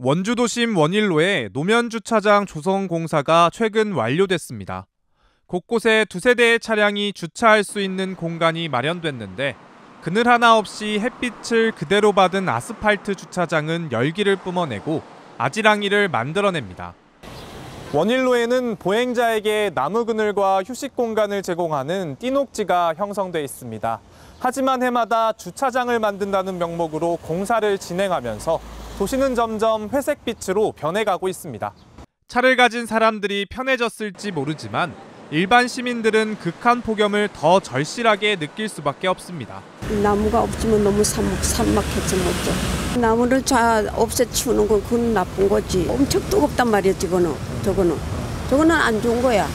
원주도심 원일로에 노면주차장 조성 공사가 최근 완료됐습니다. 곳곳에 두세 대의 차량이 주차할 수 있는 공간이 마련됐는데 그늘 하나 없이 햇빛을 그대로 받은 아스팔트 주차장은 열기를 뿜어내고 아지랑이를 만들어냅니다. 원일로에는 보행자에게 나무 그늘과 휴식 공간을 제공하는 띠녹지가 형성돼 있습니다. 하지만 해마다 주차장을 만든다는 명목으로 공사를 진행하면서 도시는 점점 회색빛으로 변해가고 있습니다. 차를 가진 사람들이 편해졌을지 모르지만 일반 시민들은 극한 폭염을 더 절실하게 느낄 수밖에 없습니다. 나무가 없으면 너무 삭막해져 못죠. 나무를 없애치우는 건 그건 나쁜 거지. 엄청 뜨겁단 말이야 저거는 안 좋은 거야.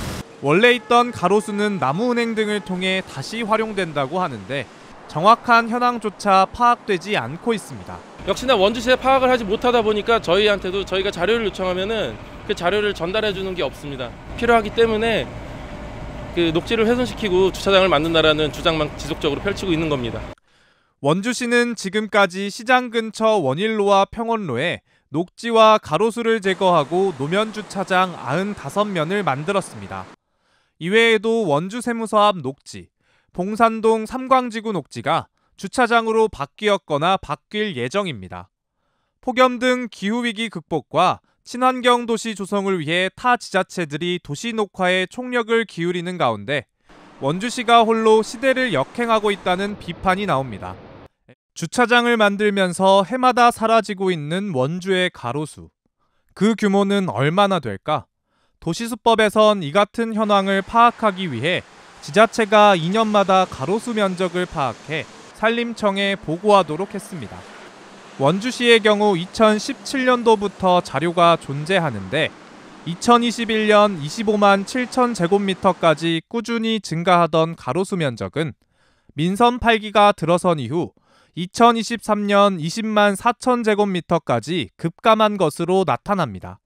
원래 있던 가로수는 나무은행 등을 통해 다시 활용된다고 하는데 정확한 현황조차 파악되지 않고 있습니다. 역시나 원주시에 파악을 하지 못하다 보니까 저희한테도 저희가 자료를 요청하면은 그 자료를 전달해 주는 게 없습니다. 필요하기 때문에 그 녹지를 훼손시키고 주차장을 만든다라는 주장만 지속적으로 펼치고 있는 겁니다. 원주시는 지금까지 시장 근처 원일로와 평원로에 녹지와 가로수를 제거하고 노면 주차장 95면을 만들었습니다. 이외에도 원주 세무서 앞 녹지, 봉산동 삼광지구 녹지가 주차장으로 바뀌었거나 바뀔 예정입니다. 폭염 등 기후위기 극복과 친환경 도시 조성을 위해 타 지자체들이 도시 녹화에 총력을 기울이는 가운데 원주시가 홀로 시대를 역행하고 있다는 비판이 나옵니다. 주차장을 만들면서 해마다 사라지고 있는 원주의 가로수. 그 규모는 얼마나 될까? 도시수법에선 이 같은 현황을 파악하기 위해 지자체가 2년마다 가로수 면적을 파악해 산림청에 보고하도록 했습니다. 원주시의 경우 2017년도부터 자료가 존재하는데 2021년 25만 7천 제곱미터까지 꾸준히 증가하던 가로수 면적은 민선 8기가 들어선 이후 2023년 20만 4천 제곱미터까지 급감한 것으로 나타납니다.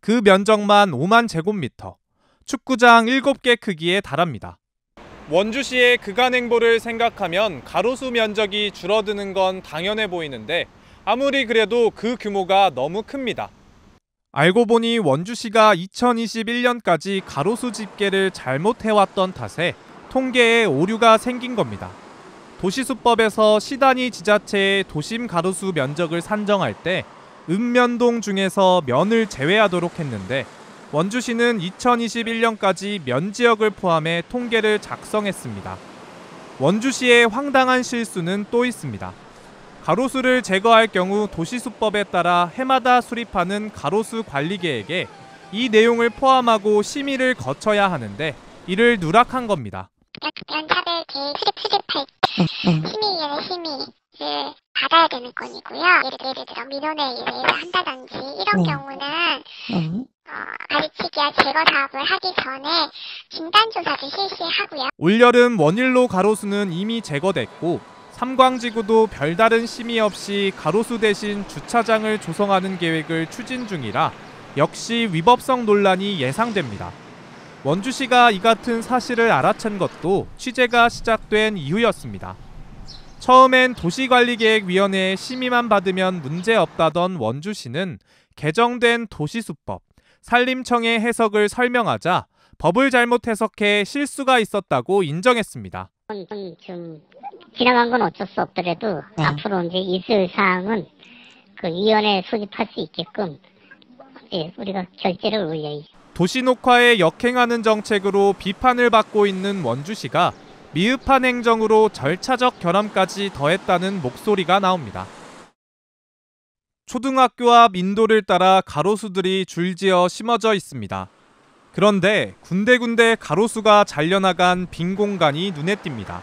그 면적만 5만 제곱미터, 축구장 7개 크기에 달합니다. 원주시의 그간 행보를 생각하면 가로수 면적이 줄어드는 건 당연해 보이는데 아무리 그래도 그 규모가 너무 큽니다. 알고 보니 원주시가 2021년까지 가로수 집계를 잘못해왔던 탓에 통계에 오류가 생긴 겁니다. 도시수법에서 시단위 지자체의 도심 가로수 면적을 산정할 때 읍면동 중에서 면을 제외하도록 했는데 원주시는 2021년까지 면 지역을 포함해 통계를 작성했습니다. 원주시의 황당한 실수는 또 있습니다. 가로수를 제거할 경우 도시수법에 따라 해마다 수립하는 가로수 관리계획에 이 내용을 포함하고 심의를 거쳐야 하는데 이를 누락한 겁니다. 면차별 계획 수립할 때 심의위원회 심의를 받아야 되는 건이고요. 예를 들어 민원에 의해서 한다든지 이런 경우는 가르치기와 제거 사업을 하기 전에 진단조사를 실시하고요. 올여름 원일로 가로수는 이미 제거됐고 삼광지구도 별다른 심의 없이 가로수 대신 주차장을 조성하는 계획을 추진 중이라 역시 위법성 논란이 예상됩니다. 원주시가 이 같은 사실을 알아챈 것도 취재가 시작된 이후였습니다. 처음엔 도시관리계획위원회의 심의만 받으면 문제없다던 원주시는 개정된 도시수법, 산림청의 해석을 설명하자 법을 잘못 해석해 실수가 있었다고 인정했습니다. 좀 지나간 건 어쩔 수 없더라도 앞으로 이제 있을 사항은 그 위원회 소집할 수 있게끔 우리가 결재를 올려야죠. 도시 녹화에 역행하는 정책으로 비판을 받고 있는 원주시가 미흡한 행정으로 절차적 결함까지 더했다는 목소리가 나옵니다. 초등학교 앞 인도를 따라 가로수들이 줄지어 심어져 있습니다. 그런데 군데군데 가로수가 잘려나간 빈 공간이 눈에 띕니다.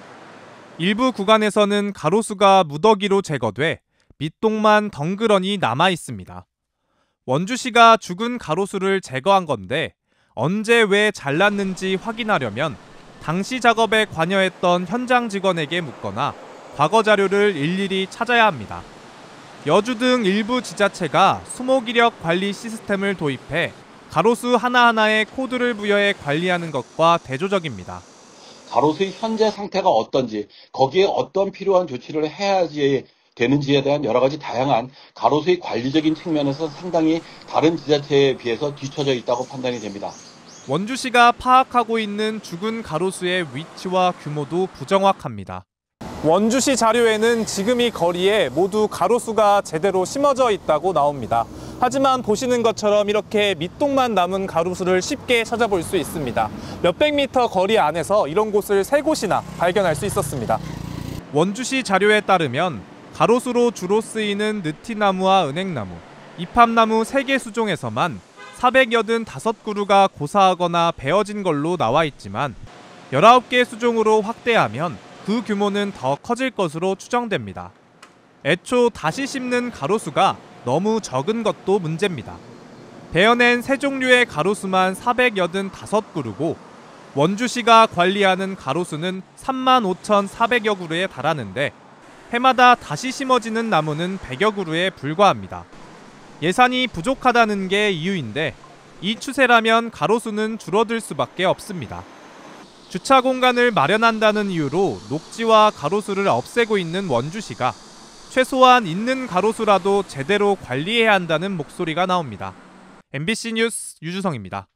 일부 구간에서는 가로수가 무더기로 제거돼 밑동만 덩그러니 남아 있습니다. 원주시가 죽은 가로수를 제거한 건데 언제 왜 잘랐는지 확인하려면 당시 작업에 관여했던 현장 직원에게 묻거나 과거 자료를 일일이 찾아야 합니다. 여주 등 일부 지자체가 수목이력 관리 시스템을 도입해 가로수 하나하나에 코드를 부여해 관리하는 것과 대조적입니다. 가로수의 현재 상태가 어떤지, 거기에 어떤 필요한 조치를 해야지 되는지에 대한 여러 가지 다양한 가로수의 관리적인 측면에서 상당히 다른 지자체에 비해서 뒤처져 있다고 판단이 됩니다. 원주시가 파악하고 있는 죽은 가로수의 위치와 규모도 부정확합니다. 원주시 자료에는 지금 이 거리에 모두 가로수가 제대로 심어져 있다고 나옵니다. 하지만 보시는 것처럼 이렇게 밑동만 남은 가로수를 쉽게 찾아볼 수 있습니다. 몇백 미터 거리 안에서 이런 곳을 3곳이나 발견할 수 있었습니다. 원주시 자료에 따르면 가로수로 주로 쓰이는 느티나무와 은행나무, 이팝나무 3개 수종에서만 485그루가 고사하거나 베어진 걸로 나와 있지만 19개 수종으로 확대하면 그 규모는 더 커질 것으로 추정됩니다. 애초 다시 심는 가로수가 너무 적은 것도 문제입니다. 베어낸 세 종류의 가로수만 485그루고 원주시가 관리하는 가로수는 35,400여 그루에 달하는데 해마다 다시 심어지는 나무는 100여 그루에 불과합니다. 예산이 부족하다는 게 이유인데 이 추세라면 가로수는 줄어들 수밖에 없습니다. 주차 공간을 마련한다는 이유로 녹지와 가로수를 없애고 있는 원주시가 최소한 있는 가로수라도 제대로 관리해야 한다는 목소리가 나옵니다. MBC 뉴스 유주성입니다.